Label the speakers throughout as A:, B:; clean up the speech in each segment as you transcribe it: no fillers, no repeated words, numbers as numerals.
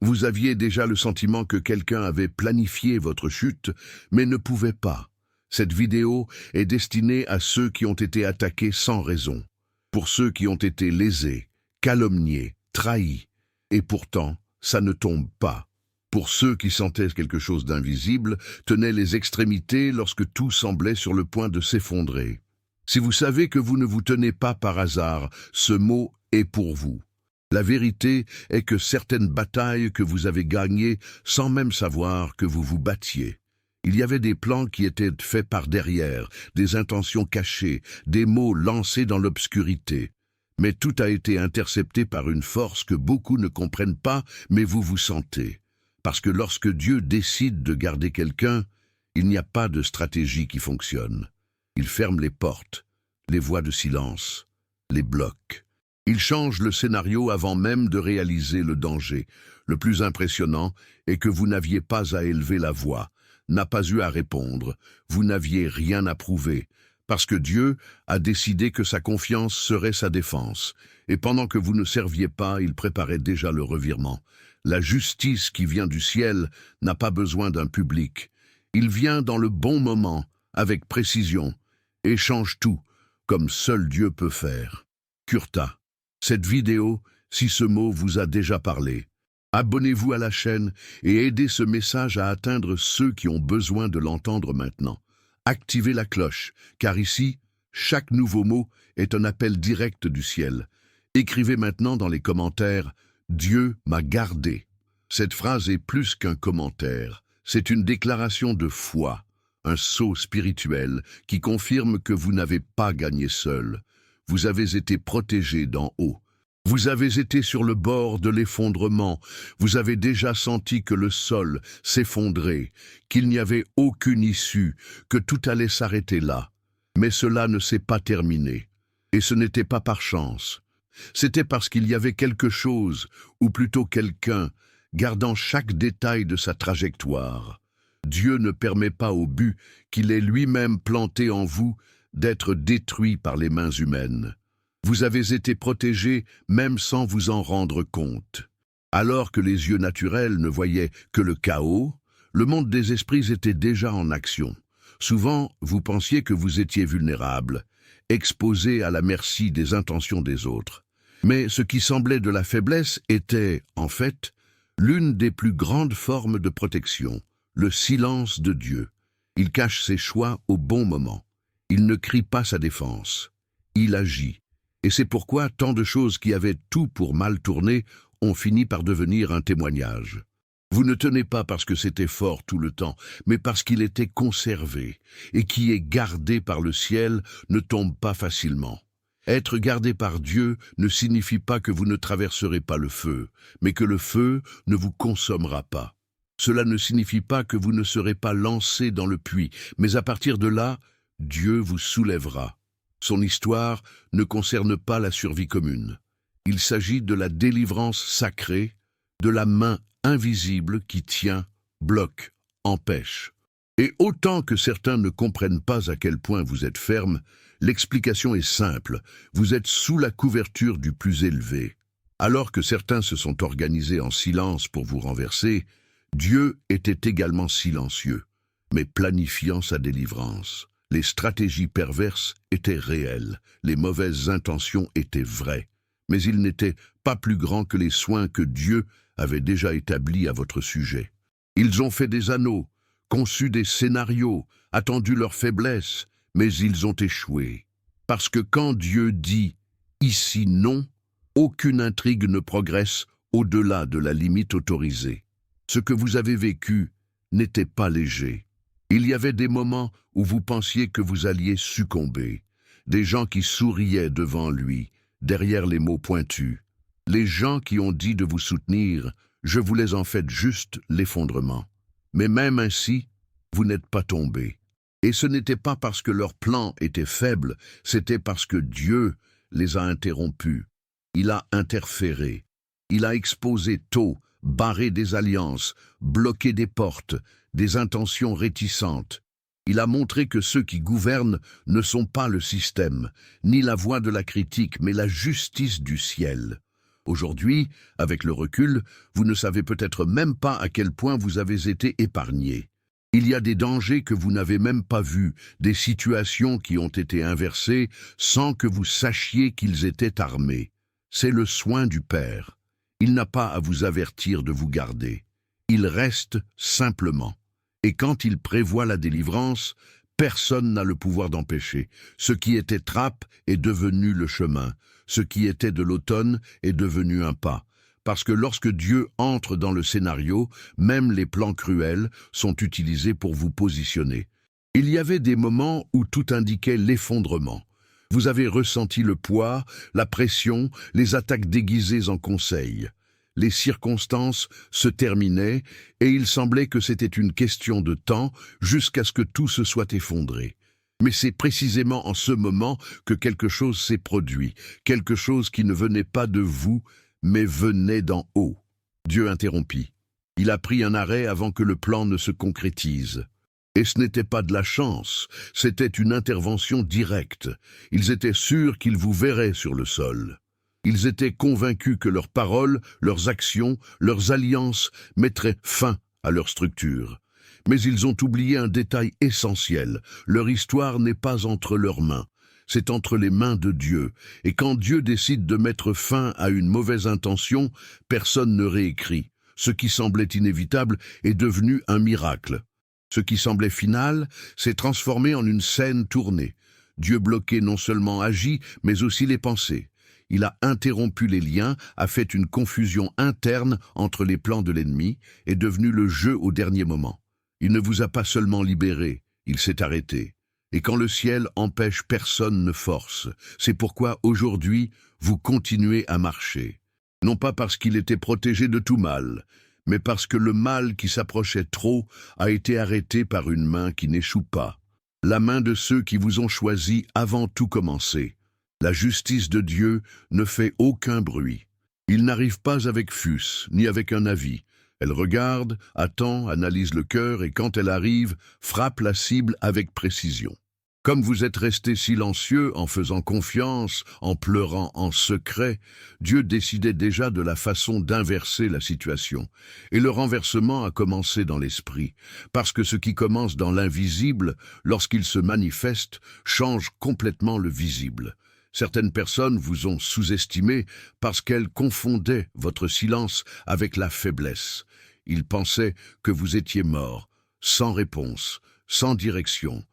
A: Vous aviez déjà le sentiment que quelqu'un avait planifié votre chute, mais ne pouvait pas. Cette vidéo est destinée à ceux qui ont été attaqués sans raison, pour ceux qui ont été lésés, calomniés, trahis, et pourtant, ça ne tombe pas. Pour ceux qui sentaient quelque chose d'invisible, tenaient les extrémités lorsque tout semblait sur le point de s'effondrer. Si vous savez que vous ne vous tenez pas par hasard, ce mot est pour vous. La vérité est que certaines batailles que vous avez gagnées sans même savoir que vous vous battiez. Il y avait des plans qui étaient faits par derrière, des intentions cachées, des mots lancés dans l'obscurité. Mais tout a été intercepté par une force que beaucoup ne comprennent pas, mais vous vous sentez. Parce que lorsque Dieu décide de garder quelqu'un, il n'y a pas de stratégie qui fonctionne. Il ferme les portes, les voies de silence, les blocs. Il change le scénario avant même de réaliser le danger. Le plus impressionnant est que vous n'aviez pas à élever la voix, n'a pas eu à répondre, vous n'aviez rien à prouver, parce que Dieu a décidé que sa confiance serait sa défense, et pendant que vous ne serviez pas, il préparait déjà le revirement. La justice qui vient du ciel n'a pas besoin d'un public. Il vient dans le bon moment, avec précision, et change tout, comme seul Dieu peut faire. Curta. Cette vidéo, si ce mot vous a déjà parlé, abonnez-vous à la chaîne et aidez ce message à atteindre ceux qui ont besoin de l'entendre maintenant. Activez la cloche, car ici, chaque nouveau mot est un appel direct du ciel. Écrivez maintenant dans les commentaires « Dieu m'a gardé ». Cette phrase est plus qu'un commentaire, c'est une déclaration de foi, un sceau spirituel qui confirme que vous n'avez pas gagné seul. Vous avez été protégé d'en haut. Vous avez été sur le bord de l'effondrement. Vous avez déjà senti que le sol s'effondrait, qu'il n'y avait aucune issue, que tout allait s'arrêter là. Mais cela ne s'est pas terminé. Et ce n'était pas par chance. C'était parce qu'il y avait quelque chose, ou plutôt quelqu'un, gardant chaque détail de sa trajectoire. Dieu ne permet pas au but qu'il ait lui-même planté en vous d'être détruit par les mains humaines. Vous avez été protégé même sans vous en rendre compte. Alors que les yeux naturels ne voyaient que le chaos, le monde des esprits était déjà en action. Souvent, vous pensiez que vous étiez vulnérable, exposé à la merci des intentions des autres. Mais ce qui semblait de la faiblesse était, en fait, l'une des plus grandes formes de protection, le silence de Dieu. Il cache ses choix au bon moment. Il ne crie pas sa défense. Il agit. Et c'est pourquoi tant de choses qui avaient tout pour mal tourner ont fini par devenir un témoignage. Vous ne tenez pas parce que c'était fort tout le temps, mais parce qu'il était conservé, et qui est gardé par le ciel ne tombe pas facilement. Être gardé par Dieu ne signifie pas que vous ne traverserez pas le feu, mais que le feu ne vous consommera pas. Cela ne signifie pas que vous ne serez pas lancé dans le puits, mais à partir de là, Dieu vous soulèvera. Son histoire ne concerne pas la survie commune. Il s'agit de la délivrance sacrée, de la main invisible qui tient, bloque, empêche. Et autant que certains ne comprennent pas à quel point vous êtes ferme, l'explication est simple, vous êtes sous la couverture du plus élevé. Alors que certains se sont organisés en silence pour vous renverser, Dieu était également silencieux, mais planifiant sa délivrance. Les stratégies perverses étaient réelles, les mauvaises intentions étaient vraies, mais ils n'étaient pas plus grands que les soins que Dieu avait déjà établis à votre sujet. Ils ont fait des anneaux, conçu des scénarios, attendu leur faiblesse, mais ils ont échoué. Parce que quand Dieu dit « ici non », aucune intrigue ne progresse au-delà de la limite autorisée. Ce que vous avez vécu n'était pas léger. Il y avait des moments où vous pensiez que vous alliez succomber, des gens qui souriaient devant lui, derrière les mots pointus, les gens qui ont dit de vous soutenir, je voulais en fait juste l'effondrement. Mais même ainsi, vous n'êtes pas tombé. Et ce n'était pas parce que leur plan était faible, c'était parce que Dieu les a interrompus. Il a interféré. Il a exposé tôt, barré des alliances, bloqué des portes, des intentions réticentes. Il a montré que ceux qui gouvernent ne sont pas le système, ni la voie de la critique, mais la justice du ciel. Aujourd'hui, avec le recul, vous ne savez peut-être même pas à quel point vous avez été épargné. Il y a des dangers que vous n'avez même pas vus, des situations qui ont été inversées sans que vous sachiez qu'ils étaient armés. C'est le soin du Père. Il n'a pas à vous avertir de vous garder. Il reste simplement. Et quand il prévoit la délivrance, personne n'a le pouvoir d'empêcher. Ce qui était trappe est devenu le chemin. Ce qui était de l'automne est devenu un pas. Parce que lorsque Dieu entre dans le scénario, même les plans cruels sont utilisés pour vous positionner. Il y avait des moments où tout indiquait l'effondrement. Vous avez ressenti le poids, la pression, les attaques déguisées en conseils. Les circonstances se terminaient et il semblait que c'était une question de temps jusqu'à ce que tout se soit effondré. Mais c'est précisément en ce moment que quelque chose s'est produit, quelque chose qui ne venait pas de vous, mais venait d'en haut. Dieu interrompit. Il a pris un arrêt avant que le plan ne se concrétise. Et ce n'était pas de la chance, c'était une intervention directe. Ils étaient sûrs qu'ils vous verraient sur le sol. Ils étaient convaincus que leurs paroles, leurs actions, leurs alliances mettraient fin à leur structure. Mais ils ont oublié un détail essentiel. Leur histoire n'est pas entre leurs mains. C'est entre les mains de Dieu. Et quand Dieu décide de mettre fin à une mauvaise intention, personne ne réécrit. Ce qui semblait inévitable est devenu un miracle. Ce qui semblait final s'est transformé en une scène tournée. Dieu bloqué non seulement agit, mais aussi les pensées. Il a interrompu les liens, a fait une confusion interne entre les plans de l'ennemi, est devenu le jeu au dernier moment. Il ne vous a pas seulement libéré, il s'est arrêté. Et quand le ciel empêche, personne ne force. C'est pourquoi aujourd'hui, vous continuez à marcher. Non pas parce qu'il était protégé de tout mal, mais parce que le mal qui s'approchait trop a été arrêté par une main qui n'échoue pas. La main de ceux qui vous ont choisi avant tout commencer. La justice de Dieu ne fait aucun bruit. Il n'arrive pas avec fus, ni avec un avis. Elle regarde, attend, analyse le cœur et quand elle arrive, frappe la cible avec précision. Comme vous êtes resté silencieux en faisant confiance, en pleurant en secret, Dieu décidait déjà de la façon d'inverser la situation. Et le renversement a commencé dans l'esprit, parce que ce qui commence dans l'invisible, lorsqu'il se manifeste, change complètement le visible. Certaines personnes vous ont sous-estimé parce qu'elles confondaient votre silence avec la faiblesse. Ils pensaient que vous étiez mort, sans réponse, sans direction.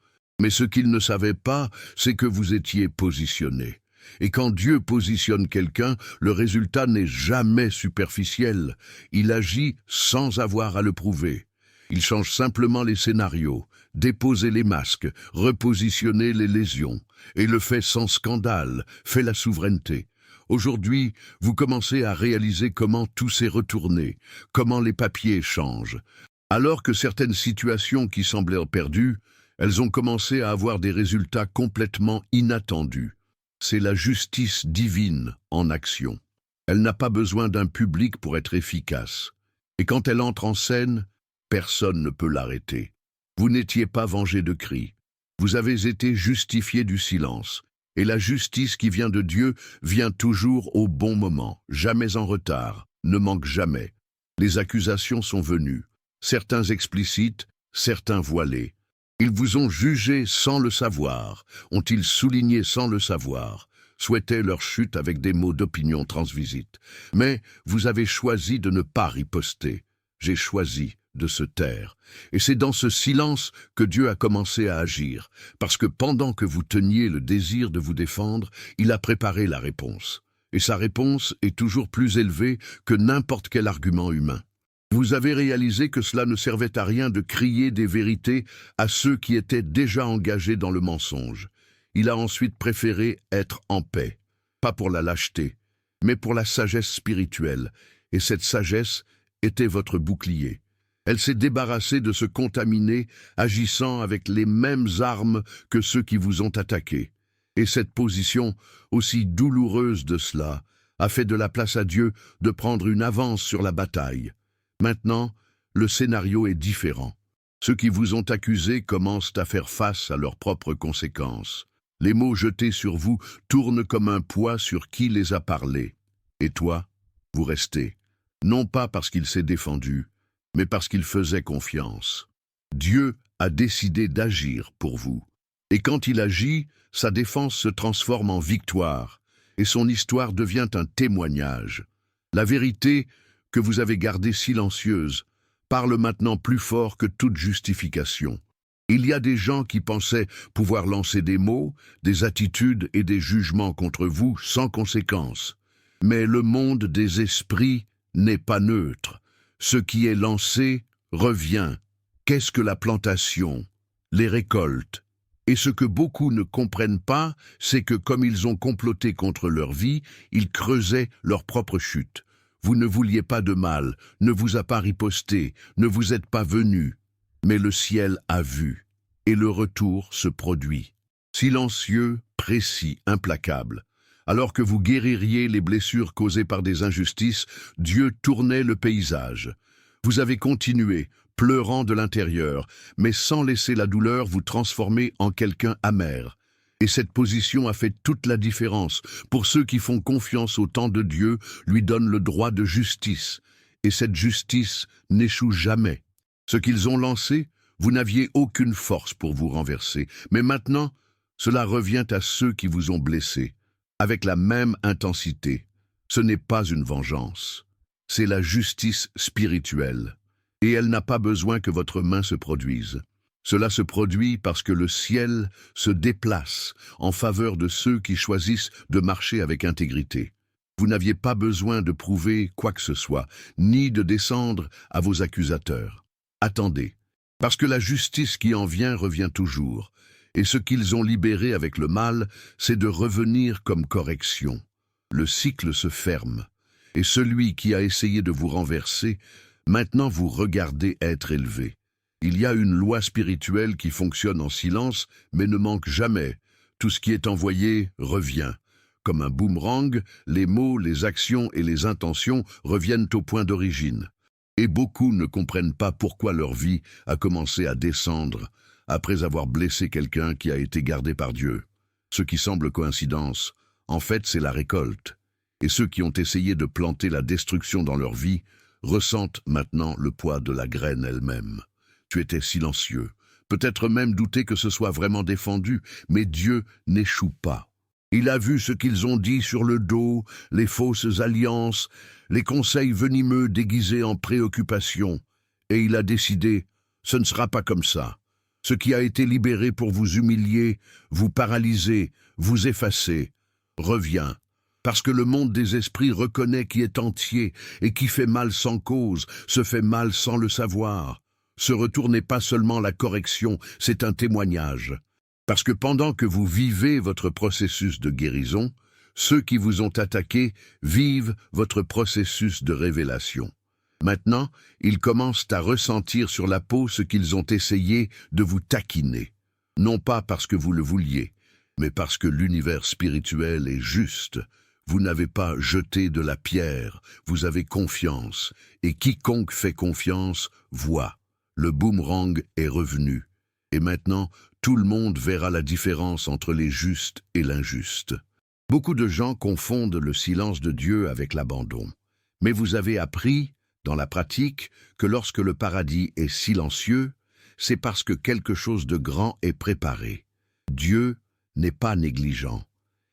A: Mais ce qu'ils ne savaient pas, c'est que vous étiez positionné. Et quand Dieu positionne quelqu'un, le résultat n'est jamais superficiel. Il agit sans avoir à le prouver. Il change simplement les scénarios, déposer les masques, repositionner les lésions, et le fait sans scandale, fait la souveraineté. Aujourd'hui, vous commencez à réaliser comment tout s'est retourné, comment les papiers changent. Alors que certaines situations qui semblaient perdues, elles ont commencé à avoir des résultats complètement inattendus. C'est la justice divine en action. Elle n'a pas besoin d'un public pour être efficace. Et quand elle entre en scène, personne ne peut l'arrêter. Vous n'étiez pas vengé de cris. Vous avez été justifié du silence. Et la justice qui vient de Dieu vient toujours au bon moment, jamais en retard, ne manque jamais. Les accusations sont venues, certains explicites, certains voilés. Ils vous ont jugé sans le savoir, ont-ils souligné sans le savoir, souhaitaient leur chute avec des mots d'opinion transvisite. Mais vous avez choisi de ne pas riposter. J'ai choisi de se taire. Et c'est dans ce silence que Dieu a commencé à agir, parce que pendant que vous teniez le désir de vous défendre, il a préparé la réponse. Et sa réponse est toujours plus élevée que n'importe quel argument humain. Vous avez réalisé que cela ne servait à rien de crier des vérités à ceux qui étaient déjà engagés dans le mensonge. Il a ensuite préféré être en paix, pas pour la lâcheté, mais pour la sagesse spirituelle, et cette sagesse était votre bouclier. Elle s'est débarrassée de se contaminer, agissant avec les mêmes armes que ceux qui vous ont attaqué. Et cette position, aussi douloureuse de cela, a fait de la place à Dieu de prendre une avance sur la bataille. Maintenant, le scénario est différent. Ceux qui vous ont accusé commencent à faire face à leurs propres conséquences. Les mots jetés sur vous tournent comme un poids sur qui les a parlé. Et toi, Vous restez, non pas parce qu'il s'est défendu, mais parce qu'il faisait confiance. Dieu a décidé d'agir pour vous. Et quand il agit, sa défense se transforme en victoire, et son histoire devient un témoignage. La vérité, que vous avez gardée silencieuse, parle maintenant plus fort que toute justification. Il y a des gens qui pensaient pouvoir lancer des mots, des attitudes et des jugements contre vous sans conséquence. Mais le monde des esprits n'est pas neutre. Ce qui est lancé revient. Qu'est-ce que la plantation? Les récoltes. Et ce que beaucoup ne comprennent pas, c'est que comme ils ont comploté contre leur vie, ils creusaient leur propre chute. Vous ne vouliez pas de mal, ne vous a pas riposté, ne vous êtes pas venu. Mais le ciel a vu, et le retour se produit. Silencieux, précis, implacable. Alors que vous guéririez les blessures causées par des injustices, Dieu tournait le paysage. Vous avez continué, pleurant de l'intérieur, mais sans laisser la douleur vous transformer en quelqu'un amer. Et cette position a fait toute la différence. Pour ceux qui font confiance au temps de Dieu, lui donnent le droit de justice. Et cette justice n'échoue jamais. Ce qu'ils ont lancé, vous n'aviez aucune force pour vous renverser. Mais maintenant, cela revient à ceux qui vous ont blessé. Avec la même intensité. Ce n'est pas une vengeance. C'est la justice spirituelle. Et elle n'a pas besoin que votre main se produise. Cela se produit parce que le ciel se déplace en faveur de ceux qui choisissent de marcher avec intégrité. Vous n'aviez pas besoin de prouver quoi que ce soit, ni de descendre à vos accusateurs. Attendez, parce que la justice qui en vient revient toujours, et ce qu'ils ont libéré avec le mal, c'est de revenir comme correction. Le cycle se ferme, et celui qui a essayé de vous renverser, maintenant vous regardez être élevé. Il y a une loi spirituelle qui fonctionne en silence, mais ne manque jamais. Tout ce qui est envoyé revient. Comme un boomerang, les mots, les actions et les intentions reviennent au point d'origine. Et beaucoup ne comprennent pas pourquoi leur vie a commencé à descendre après avoir blessé quelqu'un qui a été gardé par Dieu. Ce qui semble coïncidence, en fait c'est la récolte. Et ceux qui ont essayé de planter la destruction dans leur vie ressentent maintenant le poids de la graine elle-même. Tu étais silencieux, peut-être même douté que ce soit vraiment défendu, mais Dieu n'échoue pas. Il a vu ce qu'ils ont dit sur le dos, les fausses alliances, les conseils venimeux déguisés en préoccupation, et il a décidé, ce ne sera pas comme ça. Ce qui a été libéré pour vous humilier, vous paralyser, vous effacer, revient. Parce que le monde des esprits reconnaît qui est entier et qui fait mal sans cause, se fait mal sans le savoir. Ce retour n'est pas seulement la correction, c'est un témoignage. Parce que pendant que vous vivez votre processus de guérison, ceux qui vous ont attaqué vivent votre processus de révélation. Maintenant, ils commencent à ressentir sur la peau ce qu'ils ont essayé de vous taquiner. Non pas parce que vous le vouliez, mais parce que l'univers spirituel est juste. Vous n'avez pas jeté de la pierre, vous avez confiance, et quiconque fait confiance voit. Le boomerang est revenu. Et maintenant, tout le monde verra la différence entre les justes et l'injuste. Beaucoup de gens confondent le silence de Dieu avec l'abandon. Mais vous avez appris, dans la pratique, que lorsque le paradis est silencieux, c'est parce que quelque chose de grand est préparé. Dieu n'est pas négligent,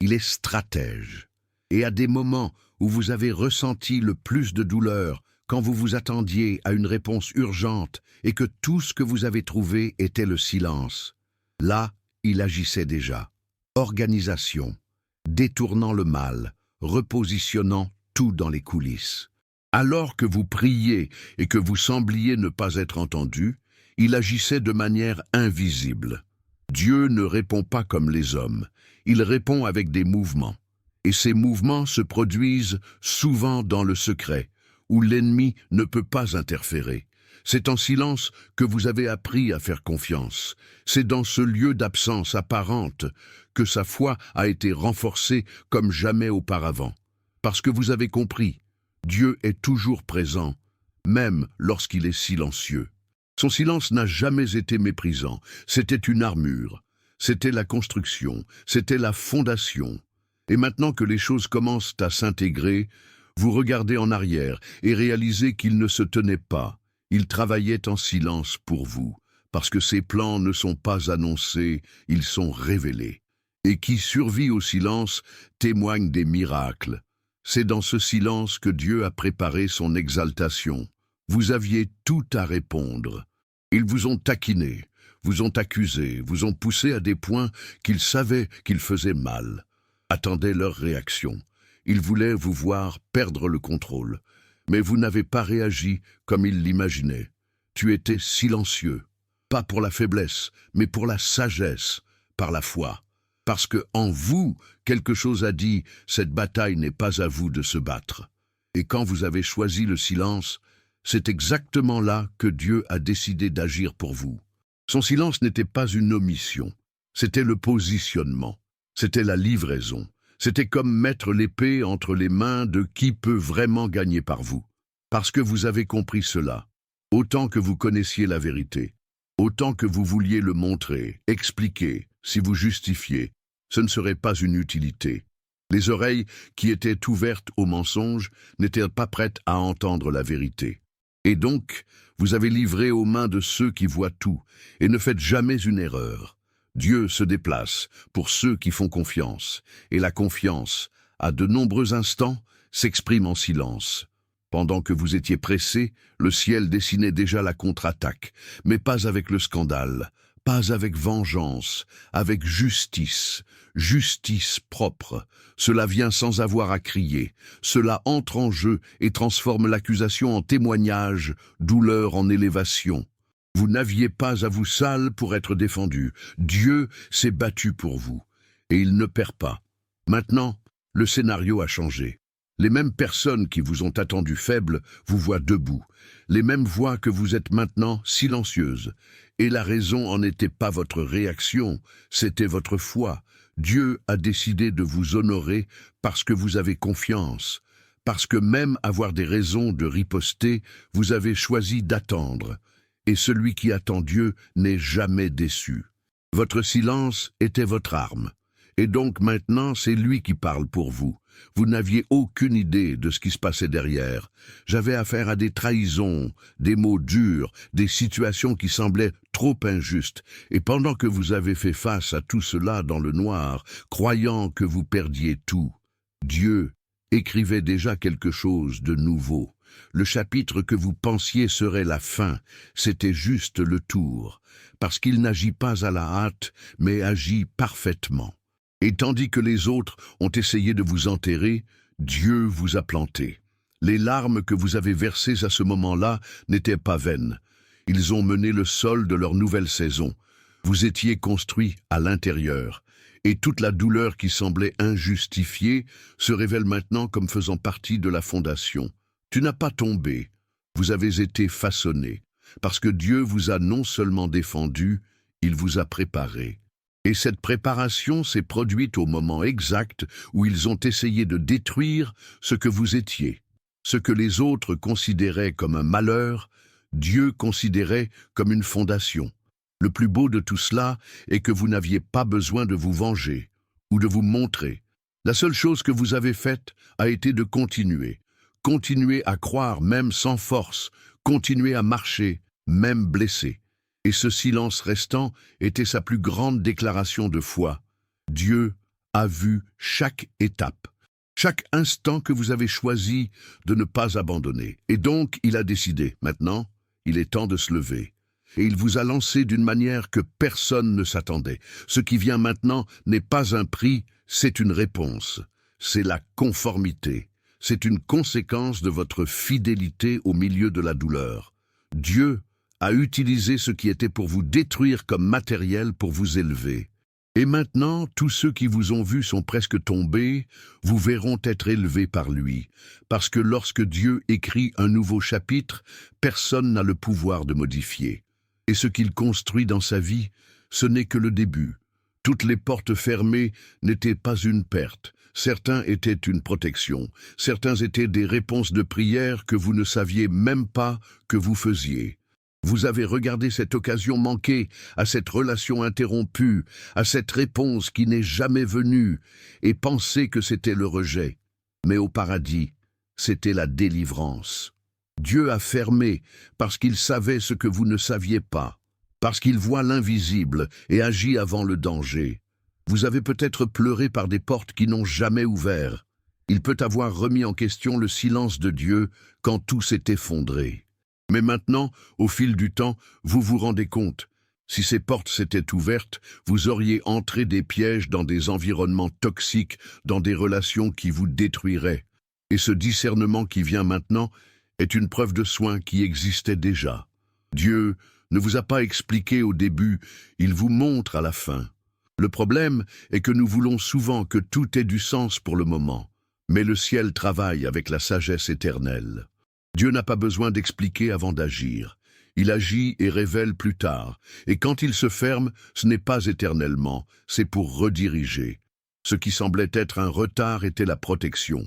A: il est stratège. Et à des moments où vous avez ressenti le plus de douleur, quand vous vous attendiez à une réponse urgente et que tout ce que vous avez trouvé était le silence, là, il agissait déjà. Organisation, détournant le mal, repositionnant tout dans les coulisses. Alors que vous priez et que vous sembliez ne pas être entendu, il agissait de manière invisible. Dieu ne répond pas comme les hommes, il répond avec des mouvements. Et ces mouvements se produisent souvent dans le secret, où l'ennemi ne peut pas interférer. C'est en silence que vous avez appris à faire confiance. C'est dans ce lieu d'absence apparente que sa foi a été renforcée comme jamais auparavant. Parce que vous avez compris, Dieu est toujours présent, même lorsqu'il est silencieux. Son silence n'a jamais été méprisant, c'était une armure, c'était la construction, c'était la fondation. Et maintenant que les choses commencent à s'intégrer, Vous regardez en arrière et réalisez qu'il ne se tenait pas. Il travaillait en silence pour vous, parce que ses plans ne sont pas annoncés, ils sont révélés. Et qui survit au silence témoigne des miracles. C'est dans ce silence que Dieu a préparé son exaltation. Vous aviez tout à répondre. Ils vous ont taquiné, vous ont accusé, vous ont poussé à des points qu'ils savaient qu'ils faisaient mal. Attendaient leur réaction. Ils voulaient vous voir perdre le contrôle. Mais vous n'avez pas réagi comme ils l'imaginaient. Tu étais silencieux. Pas pour la faiblesse, mais pour la sagesse, par la foi. Parce que en vous, quelque chose a dit, cette bataille n'est pas à vous de se battre. Et quand vous avez choisi le silence, c'est exactement là que Dieu a décidé d'agir pour vous. Son silence n'était pas une omission, c'était le positionnement, c'était la livraison. C'était comme mettre l'épée entre les mains de qui peut vraiment gagner par vous. Parce que vous avez compris cela, autant que vous connaissiez la vérité, autant que vous vouliez le montrer, expliquer, si vous justifiez, ce ne serait pas une utilité. Les oreilles qui étaient ouvertes au mensonge n'étaient pas prêtes à entendre la vérité. Et donc, vous avez livré aux mains de ceux qui voient tout, et ne faites jamais une erreur. Dieu se déplace pour ceux qui font confiance, et la confiance, à de nombreux instants, s'exprime en silence. Pendant que vous étiez pressés, le ciel dessinait déjà la contre-attaque, mais pas avec le scandale, pas avec vengeance, avec justice, justice propre. Cela vient sans avoir à crier, cela entre en jeu et transforme l'accusation en témoignage, douleur en élévation. Vous n'aviez pas à vous saler pour être défendu. Dieu s'est battu pour vous, et il ne perd pas. Maintenant, le scénario a changé. Les mêmes personnes qui vous ont attendu faible vous voient debout. Les mêmes voient que vous êtes maintenant silencieuses. Et la raison en n'était pas votre réaction, c'était votre foi. Dieu a décidé de vous honorer parce que vous avez confiance. Parce que même avoir des raisons de riposter, vous avez choisi d'attendre. Et celui qui attend Dieu n'est jamais déçu. Votre silence était votre arme. Et donc maintenant, c'est lui qui parle pour vous. Vous n'aviez aucune idée de ce qui se passait derrière. J'avais affaire à des trahisons, des mots durs, des situations qui semblaient trop injustes. Et pendant que vous avez fait face à tout cela dans le noir, croyant que vous perdiez tout, Dieu écrivait déjà quelque chose de nouveau. Le chapitre que vous pensiez serait la fin, c'était juste le tour, parce qu'il n'agit pas à la hâte, mais agit parfaitement. Et tandis que les autres ont essayé de vous enterrer, Dieu vous a planté. Les larmes que vous avez versées à ce moment-là n'étaient pas vaines. Ils ont mené le sol de leur nouvelle saison. Vous étiez construit à l'intérieur. Et toute la douleur qui semblait injustifiée se révèle maintenant comme faisant partie de la fondation. Tu n'as pas tombé, vous avez été façonné, parce que Dieu vous a non seulement défendu, il vous a préparé. Et cette préparation s'est produite au moment exact où ils ont essayé de détruire ce que vous étiez. Ce que les autres considéraient comme un malheur, Dieu considérait comme une fondation. Le plus beau de tout cela est que vous n'aviez pas besoin de vous venger ou de vous montrer. La seule chose que vous avez faite a été de continuer. Continuer à croire même sans force, continuer à marcher, même blessé. Et ce silence restant était sa plus grande déclaration de foi. Dieu a vu chaque étape, chaque instant que vous avez choisi de ne pas abandonner. Et donc, il a décidé, maintenant, il est temps de se lever. Et il vous a lancé d'une manière que personne ne s'attendait. Ce qui vient maintenant n'est pas un prix, c'est une réponse. C'est la conformité. C'est une conséquence de votre fidélité au milieu de la douleur. Dieu a utilisé ce qui était pour vous détruire comme matériel pour vous élever. Et maintenant, tous ceux qui vous ont vus sont presque tombés, vous verront être élevés par lui. Parce que lorsque Dieu écrit un nouveau chapitre, personne n'a le pouvoir de modifier. Et ce qu'il construit dans sa vie, ce n'est que le début. Toutes les portes fermées n'étaient pas une perte. Certains étaient une protection. Certains étaient des réponses de prière que vous ne saviez même pas que vous faisiez. Vous avez regardé cette occasion manquée, à cette relation interrompue, à cette réponse qui n'est jamais venue, et pensé que c'était le rejet. Mais au paradis, c'était la délivrance. Dieu a fermé parce qu'il savait ce que vous ne saviez pas, parce qu'il voit l'invisible et agit avant le danger. Vous avez peut-être pleuré par des portes qui n'ont jamais ouvert. Il peut avoir remis en question le silence de Dieu quand tout s'est effondré. Mais maintenant, au fil du temps, vous vous rendez compte, si ces portes s'étaient ouvertes, vous auriez entré des pièges dans des environnements toxiques, dans des relations qui vous détruiraient. Et ce discernement qui vient maintenant est une preuve de soin qui existait déjà. Dieu ne vous a pas expliqué au début, il vous montre à la fin. Le problème est que nous voulons souvent que tout ait du sens pour le moment, mais le ciel travaille avec la sagesse éternelle. Dieu n'a pas besoin d'expliquer avant d'agir. Il agit et révèle plus tard, et quand il se ferme, ce n'est pas éternellement, c'est pour rediriger. Ce qui semblait être un retard était la protection.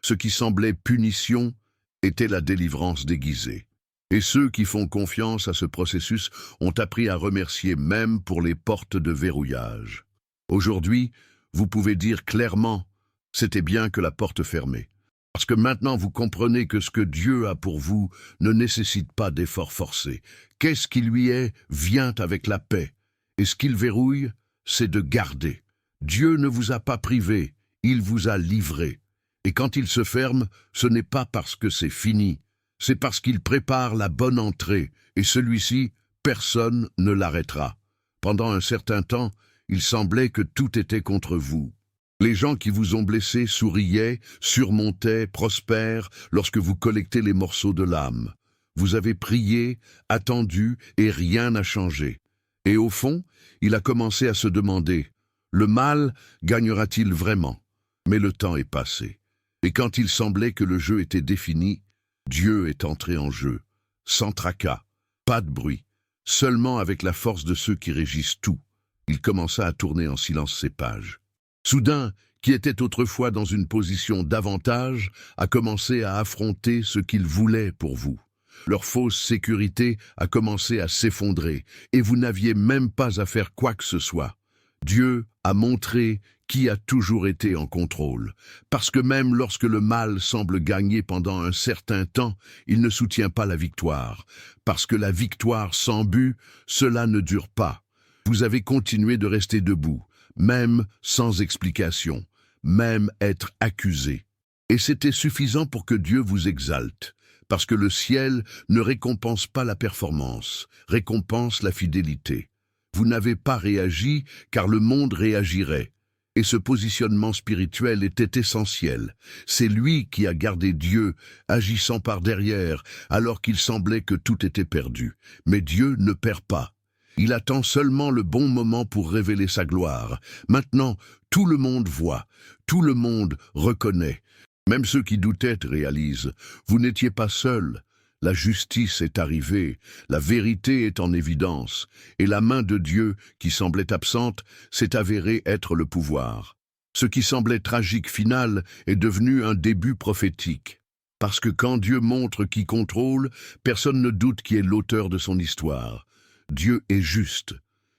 A: Ce qui semblait punition était la délivrance déguisée. Et ceux qui font confiance à ce processus ont appris à remercier même pour les portes de verrouillage. Aujourd'hui, vous pouvez dire clairement, c'était bien que la porte fermée. Parce que maintenant vous comprenez que ce que Dieu a pour vous ne nécessite pas d'efforts forcés. Qu'est-ce qui lui est, vient avec la paix. Et ce qu'il verrouille, c'est de garder. Dieu ne vous a pas privé, il vous a livré. Et quand il se ferme, ce n'est pas parce que c'est fini, c'est parce qu'il prépare la bonne entrée, et celui-ci, personne ne l'arrêtera. Pendant un certain temps, il semblait que tout était contre vous. Les gens qui vous ont blessé souriaient, surmontaient, prospèrent lorsque vous collectez les morceaux de l'âme. Vous avez prié, attendu, et rien n'a changé. Et au fond, il a commencé à se demander, le mal gagnera-t-il vraiment? Mais le temps est passé. Et quand il semblait que le jeu était défini, Dieu est entré en jeu, sans tracas, pas de bruit, seulement avec la force de ceux qui régissent tout. Il commença à tourner en silence ses pages. Soudain, qui était autrefois dans une position d'avantage, a commencé à affronter ce qu'il voulait pour vous. Leur fausse sécurité a commencé à s'effondrer, et vous n'aviez même pas à faire quoi que ce soit. Dieu a montré qui a toujours été en contrôle, parce que même lorsque le mal semble gagner pendant un certain temps, il ne soutient pas la victoire, parce que la victoire sans but, cela ne dure pas. Vous avez continué de rester debout, même sans explication, même être accusé. Et c'était suffisant pour que Dieu vous exalte, parce que le ciel ne récompense pas la performance, récompense la fidélité. Vous n'avez pas réagi, car le monde réagirait. Et ce positionnement spirituel était essentiel. C'est lui qui a gardé Dieu, agissant par derrière, alors qu'il semblait que tout était perdu. Mais Dieu ne perd pas. Il attend seulement le bon moment pour révéler sa gloire. Maintenant, tout le monde voit, tout le monde reconnaît. Même ceux qui doutaient réalisent. Vous n'étiez pas seul. La justice est arrivée, la vérité est en évidence, et la main de Dieu, qui semblait absente, s'est avérée être le pouvoir. Ce qui semblait tragique final est devenu un début prophétique. Parce que quand Dieu montre qui contrôle, personne ne doute qui est l'auteur de son histoire. Dieu est juste,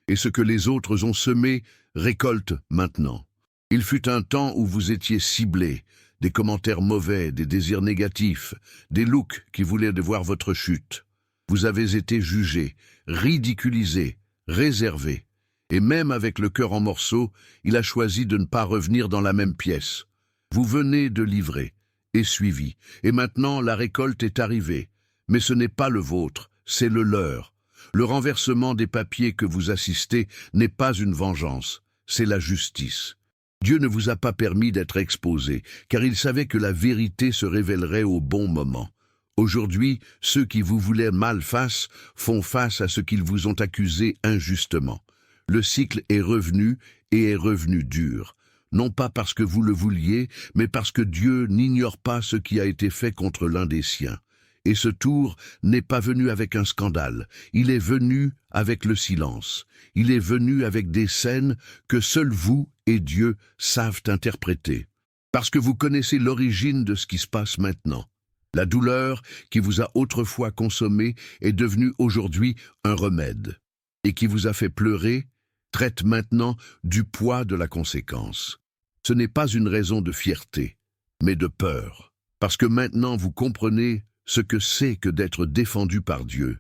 A: et ce que les autres ont semé, récolte maintenant. Il fut un temps où vous étiez ciblés, des commentaires mauvais, des désirs négatifs, des looks qui voulaient voir votre chute. Vous avez été jugés, ridiculisés, réservés. Et même avec le cœur en morceaux, il a choisi de ne pas revenir dans la même pièce. Vous venez de livrer, et suivi, et maintenant la récolte est arrivée. Mais ce n'est pas le vôtre, c'est le leur. Le renversement des papiers que vous assistez n'est pas une vengeance, c'est la justice. Dieu ne vous a pas permis d'être exposé, car il savait que la vérité se révélerait au bon moment. Aujourd'hui, ceux qui vous voulaient mal face font face à ce qu'ils vous ont accusé injustement. Le cycle est revenu et est revenu dur. Non pas parce que vous le vouliez, mais parce que Dieu n'ignore pas ce qui a été fait contre l'un des siens. Et ce tour n'est pas venu avec un scandale, il est venu avec le silence. Il est venu avec des scènes que seuls vous et Dieu savent interpréter. Parce que vous connaissez l'origine de ce qui se passe maintenant. La douleur qui vous a autrefois consommé est devenue aujourd'hui un remède. Et qui vous a fait pleurer, traite maintenant du poids de la conséquence. Ce n'est pas une raison de fierté, mais de peur. parce que maintenant vous comprenez ce que c'est que d'être défendu par Dieu.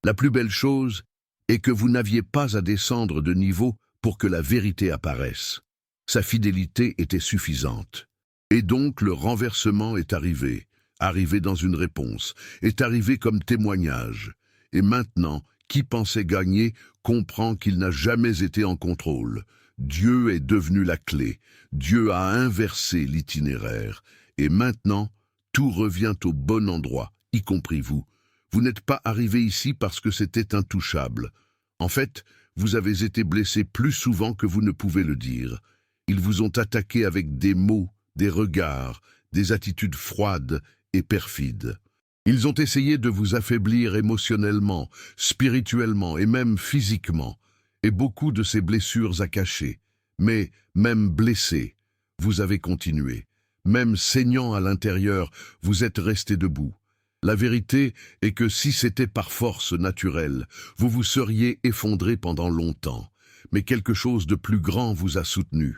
A: La plus belle chose est que vous n'aviez pas à descendre de niveau pour que la vérité apparaisse. Sa fidélité était suffisante. Et donc le renversement est arrivé dans une réponse, est arrivé comme témoignage. Et maintenant, qui pensait gagner comprend qu'il n'a jamais été en contrôle. Dieu est devenu la clé. Dieu a inversé l'itinéraire. Et maintenant, tout revient au bon endroit, y compris vous. Vous n'êtes pas arrivé ici parce que c'était intouchable. En fait, vous avez été blessé plus souvent que vous ne pouvez le dire. Ils vous ont attaqué avec des mots, des regards, des attitudes froides et perfides. Ils ont essayé de vous affaiblir émotionnellement, spirituellement et même physiquement. Et beaucoup de ces blessures à cacher. Mais, même blessé, vous avez continué. Même saignant à l'intérieur, vous êtes resté debout. La vérité est que si c'était par force naturelle, vous vous seriez effondré pendant longtemps. Mais quelque chose de plus grand vous a soutenu.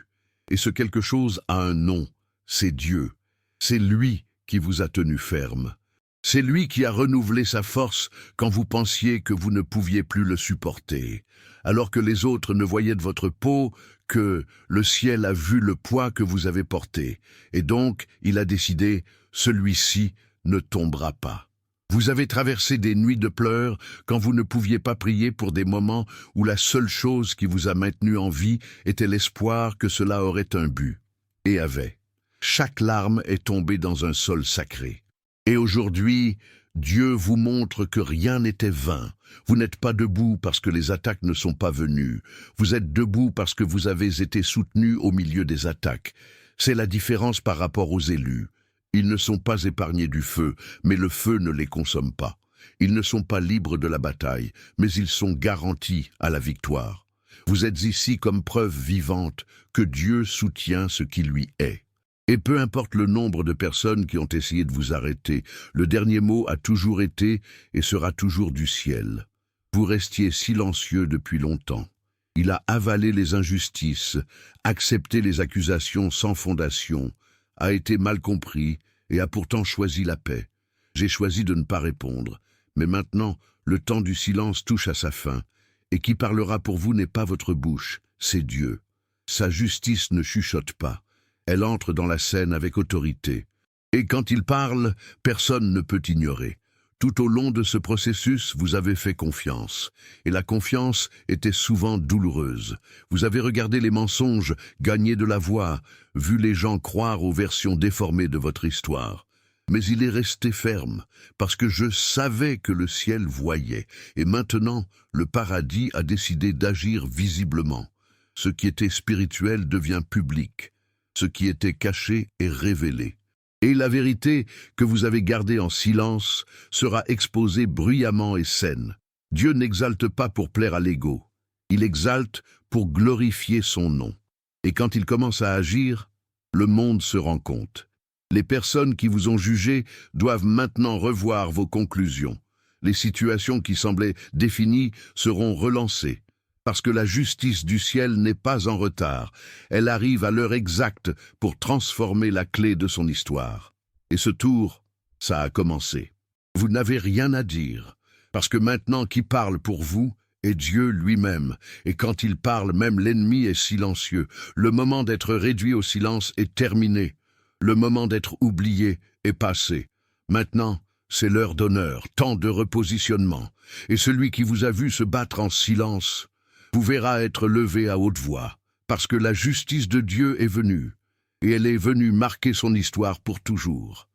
A: Et ce quelque chose a un nom, c'est Dieu. C'est lui qui vous a tenu ferme. C'est lui qui a renouvelé sa force quand vous pensiez que vous ne pouviez plus le supporter. Alors que les autres ne voyaient de votre peau que le ciel a vu le poids que vous avez porté. Et donc, il a décidé, celui-ci ne tombera pas. Vous avez traversé des nuits de pleurs quand vous ne pouviez pas prier pour des moments où la seule chose qui vous a maintenu en vie était l'espoir que cela aurait un but. Et avait. Chaque larme est tombée dans un sol sacré. Et aujourd'hui, Dieu vous montre que rien n'était vain. Vous n'êtes pas debout parce que les attaques ne sont pas venues. Vous êtes debout parce que vous avez été soutenu au milieu des attaques. C'est la différence par rapport aux élus. Ils ne sont pas épargnés du feu, mais le feu ne les consomme pas. Ils ne sont pas libres de la bataille, mais ils sont garantis à la victoire. Vous êtes ici comme preuve vivante que Dieu soutient ce qui lui est. Et peu importe le nombre de personnes qui ont essayé de vous arrêter, le dernier mot a toujours été et sera toujours du ciel. Vous restiez silencieux depuis longtemps. Il a avalé les injustices, accepté les accusations sans fondation, a été mal compris et a pourtant choisi la paix. J'ai choisi de ne pas répondre, mais maintenant, le temps du silence touche à sa fin, et qui parlera pour vous n'est pas votre bouche, c'est Dieu. Sa justice ne chuchote pas. Elle entre dans la scène avec autorité. Et quand il parle, personne ne peut ignorer. Tout au long de ce processus, vous avez fait confiance. Et la confiance était souvent douloureuse. Vous avez regardé les mensonges, gagné de la voix, vu les gens croire aux versions déformées de votre histoire. Mais il est resté ferme, parce que je savais que le ciel voyait. Et maintenant, le paradis a décidé d'agir visiblement. Ce qui était spirituel devient public. Ce qui était caché est révélé. Et la vérité que vous avez gardée en silence sera exposée bruyamment et saine. Dieu n'exalte pas pour plaire à l'ego. Il exalte pour glorifier son nom. Et quand il commence à agir, le monde se rend compte. Les personnes qui vous ont jugé doivent maintenant revoir vos conclusions. Les situations qui semblaient définies seront relancées. Parce que la justice du ciel n'est pas en retard. Elle arrive à l'heure exacte pour transformer la clé de son histoire. Et ce tour, ça a commencé. Vous n'avez rien à dire, parce que maintenant qui parle pour vous est Dieu lui-même. Et quand il parle, même l'ennemi est silencieux. Le moment d'être réduit au silence est terminé. Le moment d'être oublié est passé. Maintenant, c'est l'heure d'honneur, temps de repositionnement. Et celui qui vous a vu se battre en silence vous verra être levé à haute voix, parce que la justice de Dieu est venue, et elle est venue marquer son histoire pour toujours.